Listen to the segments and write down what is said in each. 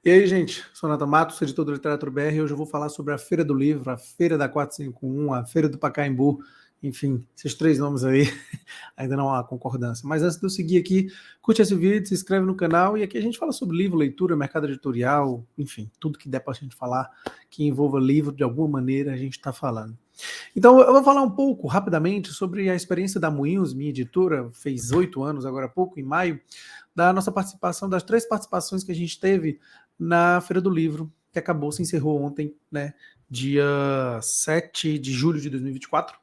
E aí, gente, sou Nathan Matos, editor do Literatura BR, e hoje eu vou falar sobre a Feira do Livro, a Feira da 451, a Feira do Pacaembu, enfim, esses três nomes aí, ainda não há concordância. Mas antes de eu seguir aqui, curte esse vídeo, se inscreve no canal, e aqui a gente fala sobre livro, leitura, mercado editorial, enfim, tudo que der pra gente falar, que envolva livro de alguma maneira, a gente está falando. Então, eu vou falar um pouco, rapidamente, sobre a experiência da Moinhos, minha editora, fez 8 anos, agora há pouco, em maio, da nossa participação, das 3 participações que a gente teve na Feira do Livro, que acabou, se encerrou ontem, né, dia 7 de julho de 2024.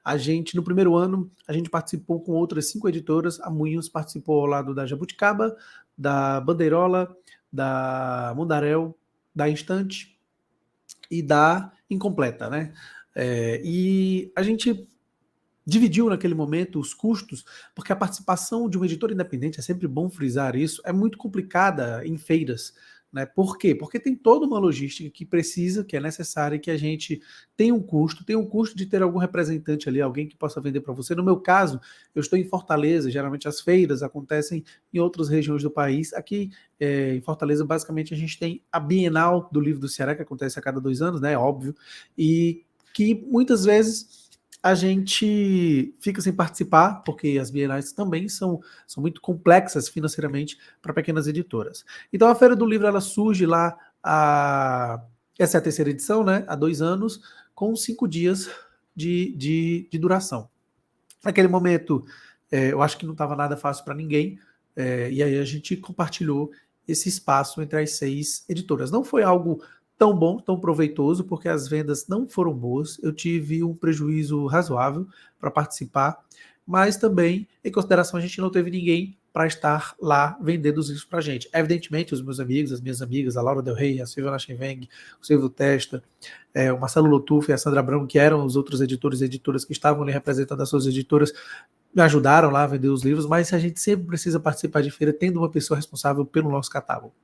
A gente, no primeiro ano, a gente participou com outras 5 editoras, a Moinhos participou ao lado da Jabuticaba, da Bandeirola, da Mundaréu, da Instante e da Incompleta, né? E a gente dividiu naquele momento os custos, porque a participação de uma editora independente, é sempre bom frisar isso, é muito complicada em feiras. Né? Por quê? Porque tem toda uma logística que precisa, que é necessária, que a gente tem um custo de ter algum representante ali, alguém que possa vender para você. No meu caso, eu estou em Fortaleza, geralmente as feiras acontecem em outras regiões do país. Aqui em Fortaleza, basicamente, a gente tem a Bienal do Livro do Ceará, que acontece a cada 2 anos, né? Óbvio, e que muitas vezes a gente fica sem participar, porque as bienais também são muito complexas financeiramente para pequenas editoras. Então a Feira do Livro ela surge lá, essa é a terceira edição, né, há 2 anos, com 5 dias de duração. Naquele momento, eu acho que não estava nada fácil para ninguém, e aí a gente compartilhou esse espaço entre as 6 editoras. Não foi algo tão bom, tão proveitoso, porque as vendas não foram boas. Eu tive um prejuízo razoável para participar, mas também, em consideração, a gente não teve ninguém para estar lá vendendo os livros para a gente. Evidentemente, os meus amigos, as minhas amigas, a Laura Del Rey, a Silvia Lachenweng, o Silvio Testa, o Marcelo Lotuf e a Sandra Abrão, que eram os outros editores e editoras que estavam ali representando as suas editoras, me ajudaram lá a vender os livros, mas a gente sempre precisa participar de feira tendo uma pessoa responsável pelo nosso catálogo.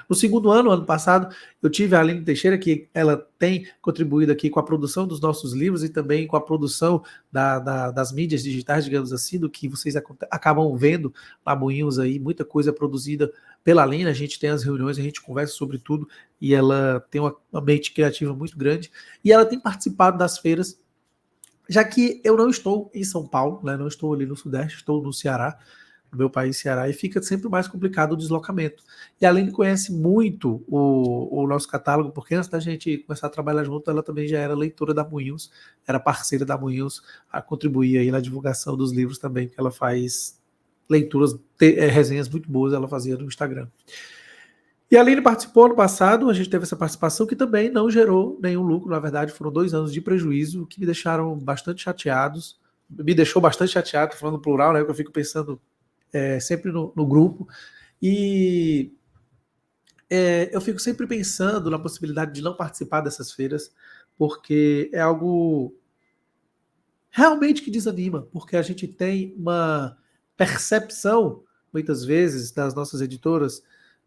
No segundo ano passado, eu tive a Aline Teixeira, que ela tem contribuído aqui com a produção dos nossos livros e também com a produção das mídias digitais, digamos assim, do que vocês acabam vendo lá Moinhos aí, muita coisa produzida pela Aline, a gente tem as reuniões, a gente conversa sobre tudo e ela tem uma mente criativa muito grande e ela tem participado das feiras, já que eu não estou em São Paulo, né, não estou ali no Sudeste, estou no Ceará, no meu país, Ceará, e fica sempre mais complicado o deslocamento. E a Aline conhece muito o nosso catálogo, porque antes da gente começar a trabalhar junto, ela também já era leitora da Moinhos, era parceira da Moinhos, a contribuir aí na divulgação dos livros também, porque ela faz leituras, resenhas muito boas, ela fazia no Instagram. E a Aline participou ano passado, a gente teve essa participação que também não gerou nenhum lucro, na verdade foram 2 anos de prejuízo, que me deixaram bastante chateados, me deixou bastante chateado, falando plural, né, porque eu fico pensando sempre no grupo, e eu fico sempre pensando na possibilidade de não participar dessas feiras, porque é algo realmente que desanima, porque a gente tem uma percepção, muitas vezes, das nossas editoras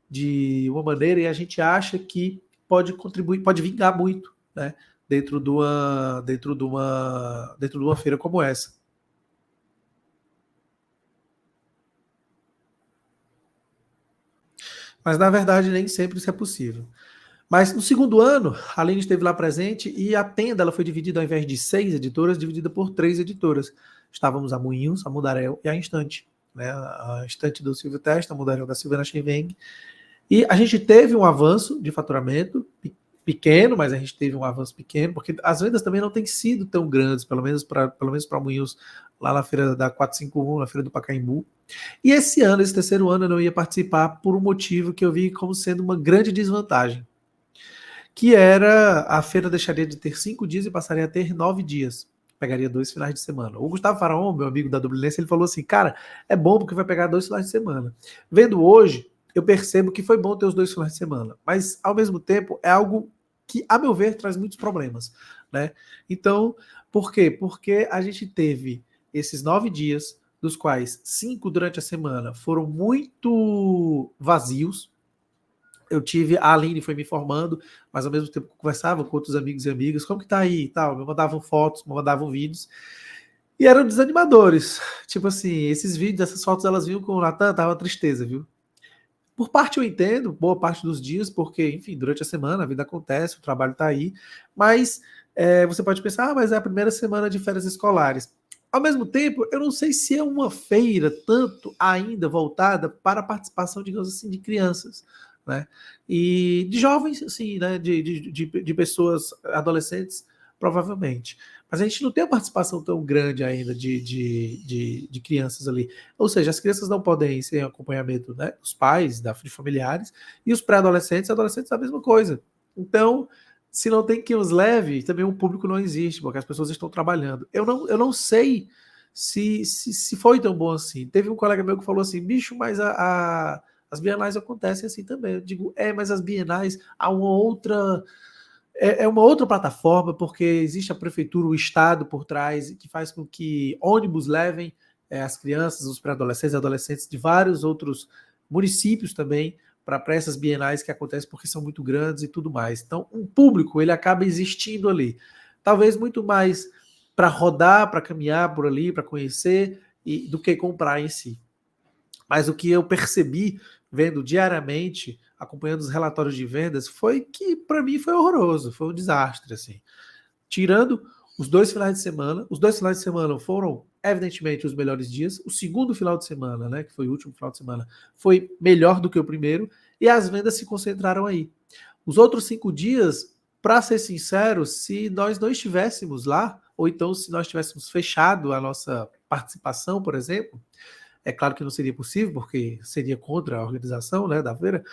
de uma maneira e a gente acha que pode contribuir, pode vingar muito, né, dentro de uma feira como essa. Mas, na verdade, nem sempre isso é possível. Mas no segundo ano, a Aline esteve lá presente e a tenda ela foi dividida, ao invés de 6 editoras, dividida por 3 editoras. Estávamos a Moinhos, a Mundaréu e a Instante. Né? A Instante do Silvio Testa, a Mundaréu da Silvia Lachenweng. E a gente teve um avanço de faturamento pequeno, mas a gente teve um avanço pequeno, porque as vendas também não têm sido tão grandes, pelo menos para Moinhos, lá na feira da 451, na feira do Pacaembu. E esse ano, esse terceiro ano, eu não ia participar por um motivo que eu vi como sendo uma grande desvantagem, que era a feira deixaria de ter 5 dias e passaria a ter 9 dias. Pegaria 2 finais de semana. O Gustavo Faraon, meu amigo da Dublinense, ele falou assim, cara, é bom porque vai pegar 2 finais de semana. Vendo hoje, eu percebo que foi bom ter os 2 finais de semana, mas ao mesmo tempo é algo que, a meu ver, traz muitos problemas, né? Então, por quê? Porque a gente teve esses 9 dias, dos quais 5 durante a semana foram muito vazios. Eu tive, a Aline foi me informando, mas ao mesmo tempo que eu conversava com outros amigos e amigas, como que tá aí e tal, me mandavam fotos, me mandavam vídeos, e eram desanimadores. Tipo assim, esses vídeos, essas fotos, elas vinham com o Natan, tava tristeza, viu? Por parte eu entendo, boa parte dos dias, porque, enfim, durante a semana a vida acontece, o trabalho está aí, mas você pode pensar, mas é a primeira semana de férias escolares. Ao mesmo tempo, eu não sei se é uma feira tanto ainda voltada para a participação, digamos assim, de crianças, né? E de jovens, assim, né? De pessoas adolescentes, provavelmente. Mas a gente não tem uma participação tão grande ainda de crianças ali. Ou seja, as crianças não podem ir sem acompanhamento, né, dos pais, de familiares, e os pré-adolescentes, adolescentes, a mesma coisa. Então, se não tem quem os leve, também o público não existe, porque as pessoas estão trabalhando. Eu não sei se foi tão bom assim. Teve um colega meu que falou assim, bicho, mas as bienais acontecem assim também. Eu digo, mas as bienais há uma outra uma outra plataforma, porque existe a prefeitura, o Estado por trás, que faz com que ônibus levem as crianças, os pré-adolescentes, adolescentes de vários outros municípios também para essas bienais que acontecem porque são muito grandes e tudo mais. Então, um público ele acaba existindo ali. Talvez muito mais para rodar, para caminhar por ali, para conhecer, do que comprar em si. Mas o que eu percebi vendo diariamente, acompanhando os relatórios de vendas, foi que para mim foi horroroso, foi um desastre assim. Tirando os dois finais de semana foram evidentemente os melhores dias. O segundo final de semana, né, que foi o último final de semana, foi melhor do que o primeiro e as vendas se concentraram aí. Os outros 5 dias, para ser sincero, se nós não estivéssemos lá, ou então se nós tivéssemos fechado a nossa participação, por exemplo, é claro que não seria possível, porque seria contra a organização, né, da feira,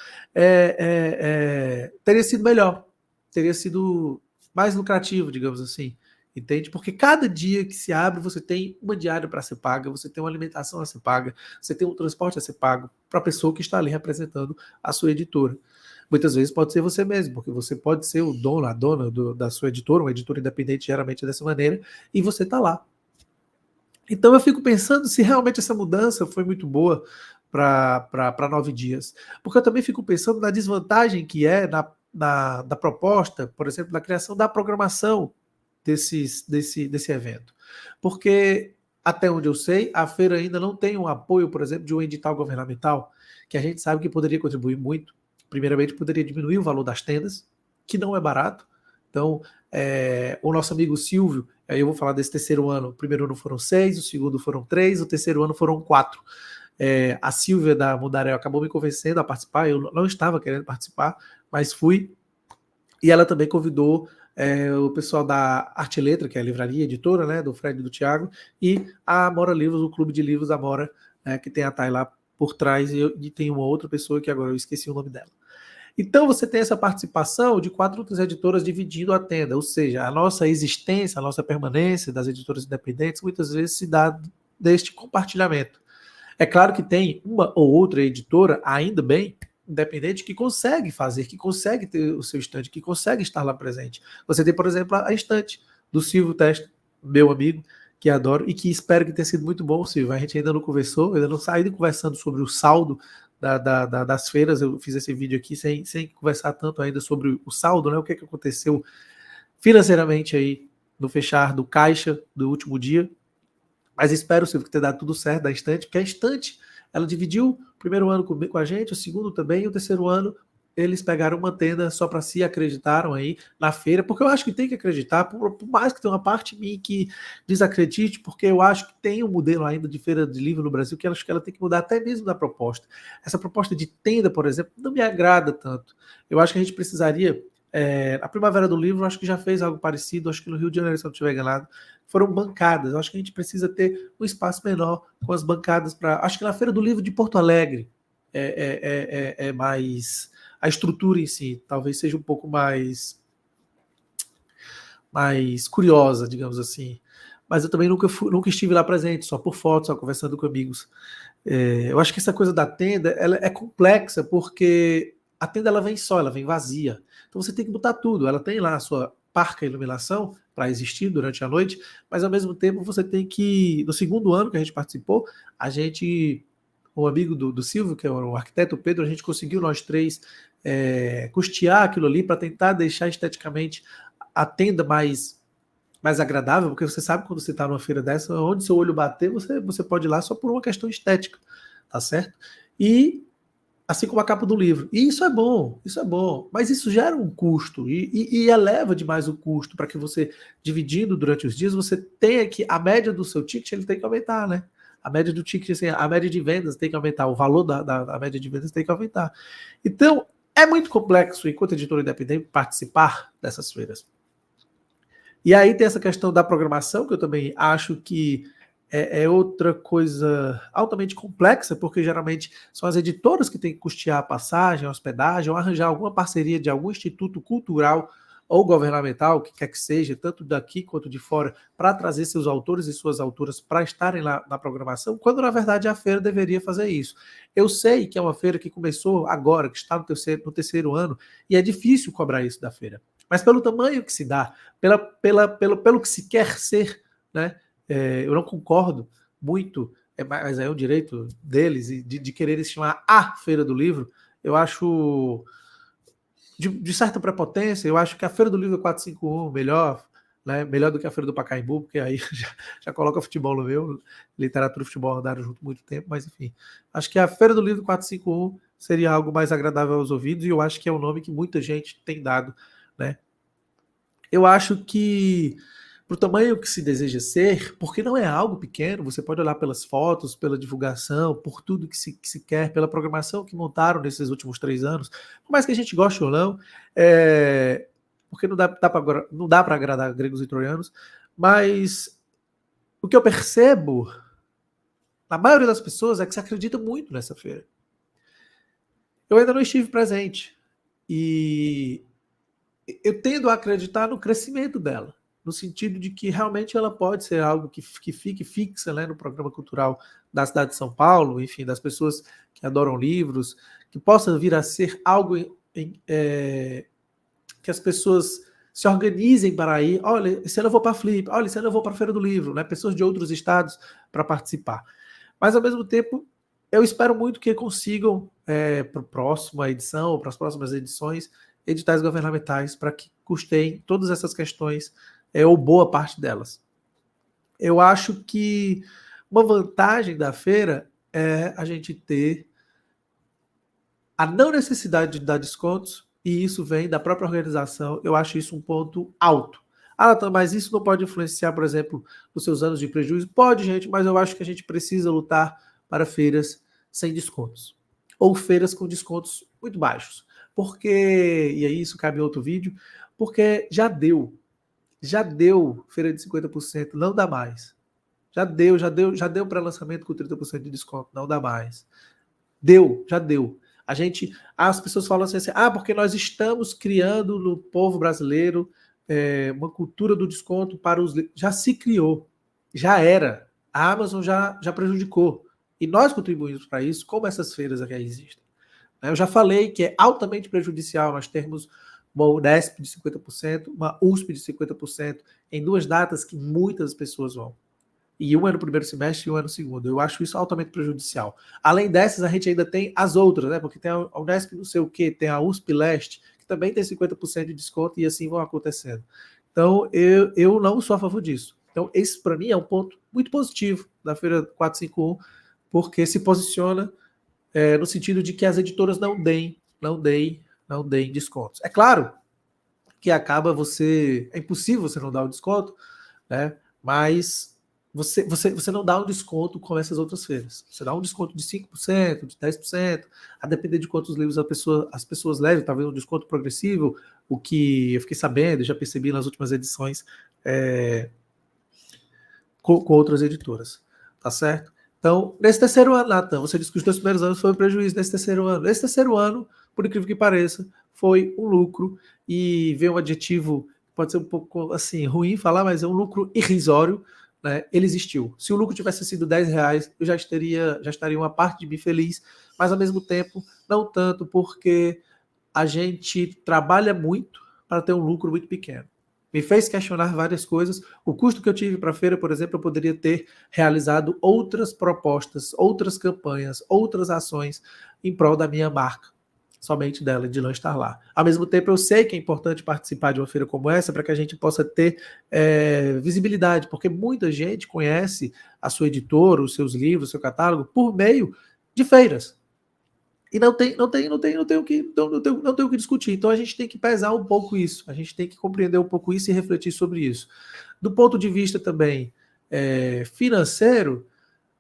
teria sido melhor, teria sido mais lucrativo, digamos assim, entende? Porque cada dia que se abre, você tem uma diária para ser paga, você tem uma alimentação a ser paga, você tem um transporte a ser pago para a pessoa que está ali representando a sua editora. Muitas vezes pode ser você mesmo, porque você pode ser o dono, a dona da sua editora, uma editora independente geralmente é dessa maneira, e você está lá. Então eu fico pensando se realmente essa mudança foi muito boa para 9 dias. Porque eu também fico pensando na desvantagem que é da proposta, por exemplo, da criação da programação desse evento. Porque, até onde eu sei, a feira ainda não tem um apoio, por exemplo, de um edital governamental, que a gente sabe que poderia contribuir muito. Primeiramente, poderia diminuir o valor das tendas, que não é barato. Então, o nosso amigo Silvio, aí eu vou falar desse terceiro ano. O primeiro ano foram 6, o segundo foram 3, o terceiro ano foram 4. A Silvia da Mundaréu acabou me convencendo a participar. Eu não estava querendo participar, mas fui. E ela também convidou o pessoal da Arte e Letra, que é a livraria, editora, né, do Fred e do Thiago, e a Amora Livros, o Clube de Livros Amora, que tem a Thay lá por trás, e tem uma outra pessoa que agora eu esqueci o nome dela. Então você tem essa participação de 4 outras editoras dividindo a tenda, ou seja, a nossa existência, a nossa permanência das editoras independentes muitas vezes se dá deste compartilhamento. É claro que tem uma ou outra editora, ainda bem, independente, que consegue fazer, que consegue ter o seu estande, que consegue estar lá presente. Você tem, por exemplo, a estante do Silvio Testa, meu amigo, que adoro e que espero que tenha sido muito bom, Silvio. A gente ainda não conversou, ainda não saí conversando sobre o saldo das feiras. Eu fiz esse vídeo aqui sem conversar tanto ainda sobre o saldo, né? O que aconteceu financeiramente aí no fechar do caixa do último dia. Mas espero, Silvio, que tenha dado tudo certo da estante, porque a estante, ela dividiu o primeiro ano com a gente, o segundo também, e o terceiro ano eles pegaram uma tenda só para si, acreditaram aí na feira, porque eu acho que tem que acreditar, por mais que tenha uma parte minha que desacredite, porque eu acho que tem um modelo ainda de feira de livro no Brasil que eu acho que ela tem que mudar até mesmo da proposta. Essa proposta de tenda, por exemplo, não me agrada tanto. Eu acho que a gente precisaria a Primavera do Livro, acho que já fez algo parecido, acho que no Rio de Janeiro, se eu não estiver enganado, foram bancadas. Eu acho que a gente precisa ter um espaço menor com as bancadas para. Acho que na Feira do Livro de Porto Alegre é mais. A estrutura em si talvez seja um pouco mais curiosa, digamos assim. Mas eu também nunca estive lá presente, só por fotos, só conversando com amigos. Eu acho que essa coisa da tenda ela é complexa, porque a tenda ela vem só, ela vem vazia. Então você tem que botar tudo. Ela tem lá a sua parca iluminação para existir durante a noite, mas ao mesmo tempo você tem que. No segundo ano que a gente participou, o amigo do Silvio, que é o arquiteto, o Pedro, a gente conseguiu nós três custear aquilo ali para tentar deixar esteticamente a tenda mais agradável, porque você sabe quando você está numa feira dessa, onde seu olho bater, você pode ir lá só por uma questão estética, tá certo? E assim como a capa do livro. E isso é bom, mas isso gera um custo e eleva demais o custo para que você, dividindo durante os dias, você tenha que, a média do seu ticket ele tem que aumentar, né? A média do ticket, assim, a média de vendas tem que aumentar, o valor da média de vendas tem que aumentar. Então, é muito complexo, enquanto editor independente, participar dessas feiras. E aí tem essa questão da programação, que eu também acho que é outra coisa altamente complexa, porque geralmente são as editoras que têm que custear a passagem, a hospedagem, ou arranjar alguma parceria de algum instituto cultural ou governamental, o que quer que seja, tanto daqui quanto de fora, para trazer seus autores e suas autoras para estarem lá na programação, quando na verdade a feira deveria fazer isso. Eu sei que é uma feira que começou agora, que está no terceiro ano, e é difícil cobrar isso da feira. Mas pelo tamanho que se dá, pelo que se quer ser, né? Eu não concordo muito, mas é o direito deles de querer se chamar a Feira do Livro. Eu acho de certa prepotência. Eu acho que a Feira do Livro 451 melhor, né, melhor do que a Feira do Pacaembu, porque aí já coloca futebol no meu, literatura e futebol andaram junto muito tempo, mas enfim. Acho que a Feira do Livro 451 seria algo mais agradável aos ouvidos, e eu acho que é o nome que muita gente tem dado, né? Eu acho que para o tamanho que se deseja ser, porque não é algo pequeno, você pode olhar pelas fotos, pela divulgação, por tudo que se quer, pela programação que montaram nesses últimos 3 anos, por mais que a gente goste ou não, porque não dá para agradar gregos e troianos, mas o que eu percebo na maioria das pessoas é que se acredita muito nessa feira. Eu ainda não estive presente e eu tendo a acreditar no crescimento dela, no sentido de que realmente ela pode ser algo que fique fixa, né, no programa cultural da cidade de São Paulo, enfim, das pessoas que adoram livros, que possa vir a ser algo que as pessoas se organizem para ir. Olha, esse ano eu vou para a Flip, olha, esse ano eu vou para a Feira do Livro, né, pessoas de outros estados para participar. Mas, ao mesmo tempo, eu espero muito que consigam, para a próxima edição, para as próximas edições, editais governamentais para que custeiem todas essas questões, ou boa parte delas. Eu acho que uma vantagem da feira é a gente ter a não necessidade de dar descontos, e isso vem da própria organização. Eu acho isso um ponto alto. Ah, mas isso não pode influenciar, por exemplo, nos seus anos de prejuízo? Pode, gente, mas eu acho que a gente precisa lutar para feiras sem descontos. Ou feiras com descontos muito baixos. Porque, e aí isso cabe em outro vídeo, porque já deu feira de 50%, não dá mais. Já deu pré-lançamento com 30% de desconto, não dá mais. Já deu. As pessoas falam assim, porque nós estamos criando no povo brasileiro uma cultura do desconto para os livros. Já se criou, já era. A Amazon já prejudicou. E nós contribuímos para isso, como essas feiras aqui existem. Eu já falei que é altamente prejudicial nós termos uma Unesp de 50%, uma USP de 50%, em 2 datas que muitas pessoas vão. E um é no primeiro semestre e um é no segundo. Eu acho isso altamente prejudicial. Além dessas, a gente ainda tem as outras, né? Porque tem a Unesp não sei o quê, tem a USP Leste, que também tem 50% de desconto, e assim vão acontecendo. Então, eu não sou a favor disso. Então, esse, para mim, é um ponto muito positivo da Feira 451, porque se posiciona no sentido de que as editoras não deem descontos. É claro que é impossível você não dar o desconto, né? Mas você não dá um desconto como essas outras feiras. Você dá um desconto de 5%, de 10%, a depender de quantos livros as pessoas levem, talvez um desconto progressivo, o que eu fiquei sabendo, já percebi nas últimas edições com outras editoras. Tá certo? Então, nesse terceiro ano, Nathan, você disse que os 2 primeiros anos foi um prejuízo nesse terceiro ano. Nesse terceiro ano, por incrível que pareça, foi um lucro, e veio um adjetivo, pode ser um pouco assim, ruim falar, mas é um lucro irrisório, né? Ele existiu. Se o lucro tivesse sido R$10, eu já estaria uma parte de mim feliz, mas ao mesmo tempo, não tanto, porque a gente trabalha muito para ter um lucro muito pequeno. Me fez questionar várias coisas. O custo que eu tive para a feira, por exemplo, eu poderia ter realizado outras propostas, outras campanhas, outras ações em prol da minha marca, somente dela, de não estar lá. Ao mesmo tempo, eu sei que é importante participar de uma feira como essa para que a gente possa ter visibilidade, porque muita gente conhece a sua editora, os seus livros, o seu catálogo, por meio de feiras. E não tem o que discutir. Então a gente tem que pesar um pouco isso, a gente tem que compreender um pouco isso e refletir sobre isso. Do ponto de vista também financeiro,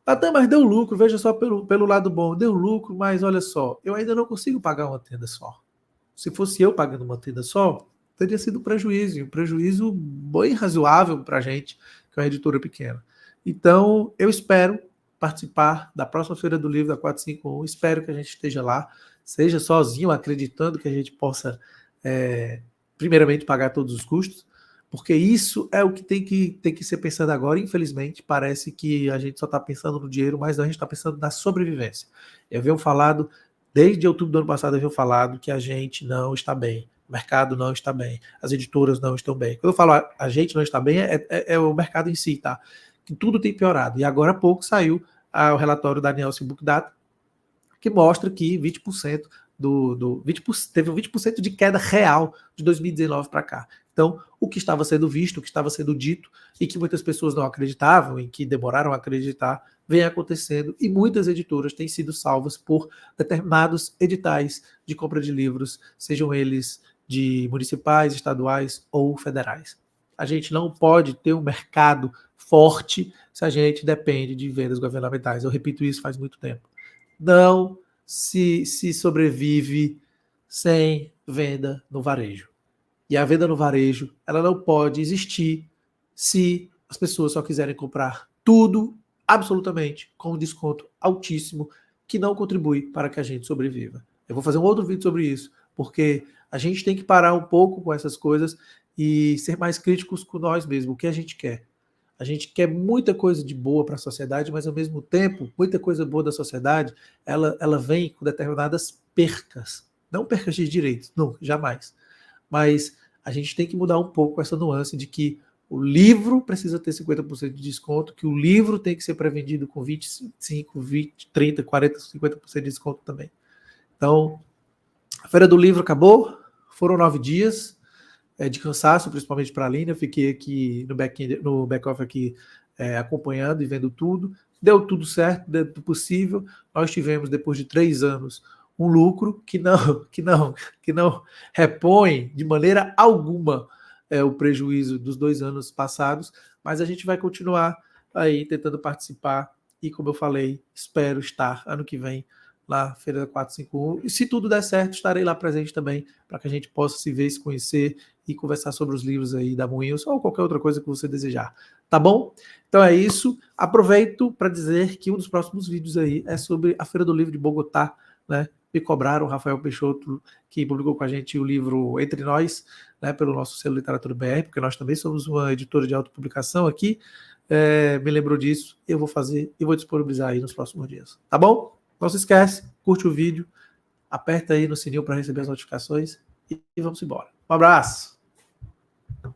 até mas deu lucro, veja só pelo lado bom, deu lucro, mas olha só, eu ainda não consigo pagar uma tenda só. Se fosse eu pagando uma tenda só, teria sido um prejuízo bem razoável para a gente, que é uma editora pequena. Então, eu espero participar da próxima Feira do Livro da 451, espero que a gente esteja lá, seja sozinho, acreditando que a gente possa, primeiramente, pagar todos os custos, porque isso é o que tem que ser pensado agora. Infelizmente, parece que a gente só está pensando no dinheiro, mas a gente está pensando na sobrevivência. Eu venho falado, desde outubro do ano passado, eu venho falado que a gente não está bem, o mercado não está bem, as editoras não estão bem. Quando eu falo a gente não está bem, é o mercado em si, tá? Que tudo tem piorado. E agora há pouco saiu o relatório da Nielsen Book Data, que mostra que 20% teve 20% de queda real de 2019 para cá. Então, o que estava sendo visto, o que estava sendo dito, e que muitas pessoas não acreditavam, e que demoraram a acreditar, vem acontecendo, e muitas editoras têm sido salvas por determinados editais de compra de livros, sejam eles de municipais, estaduais ou federais. A gente não pode ter um mercado forte se a gente depende de vendas governamentais. Eu repito isso faz muito tempo. Não se sobrevive sem venda no varejo. E a venda no varejo, ela não pode existir se as pessoas só quiserem comprar tudo, absolutamente, com um desconto altíssimo, que não contribui para que a gente sobreviva. Eu vou fazer um outro vídeo sobre isso, porque a gente tem que parar um pouco com essas coisas e ser mais críticos com nós mesmos, o que a gente quer. A gente quer muita coisa de boa para a sociedade, mas ao mesmo tempo, muita coisa boa da sociedade, ela vem com determinadas percas. Não percas de direitos, não, jamais. Mas a gente tem que mudar um pouco essa nuance de que o livro precisa ter 50% de desconto, que o livro tem que ser pré-vendido com 25, 20, 30, 40, 50% de desconto também. Então, a Feira do Livro acabou, foram 9 dias de cansaço, principalmente para a Aline. Eu fiquei aqui no back-off aqui acompanhando e vendo tudo. Deu tudo certo, dentro do possível. Nós tivemos, depois de 3 anos, um lucro que não repõe de maneira alguma o prejuízo dos 2 anos passados, mas a gente vai continuar aí tentando participar e, como eu falei, espero estar ano que vem na Feira da 451, e se tudo der certo, estarei lá presente também, para que a gente possa se ver, se conhecer e conversar sobre os livros aí da Moinhos ou qualquer outra coisa que você desejar, tá bom? Então é isso, aproveito para dizer que um dos próximos vídeos aí é sobre a Feira do Livro de Bogotá, né? Me cobraram, o Rafael Peixoto, que publicou com a gente o livro Entre Nós, né, pelo nosso selo Literatura BR, porque nós também somos uma editora de autopublicação aqui, me lembrou disso, eu vou fazer e vou disponibilizar aí nos próximos dias, tá bom? Não se esquece, curte o vídeo, aperta aí no sininho para receber as notificações e vamos embora. Um abraço!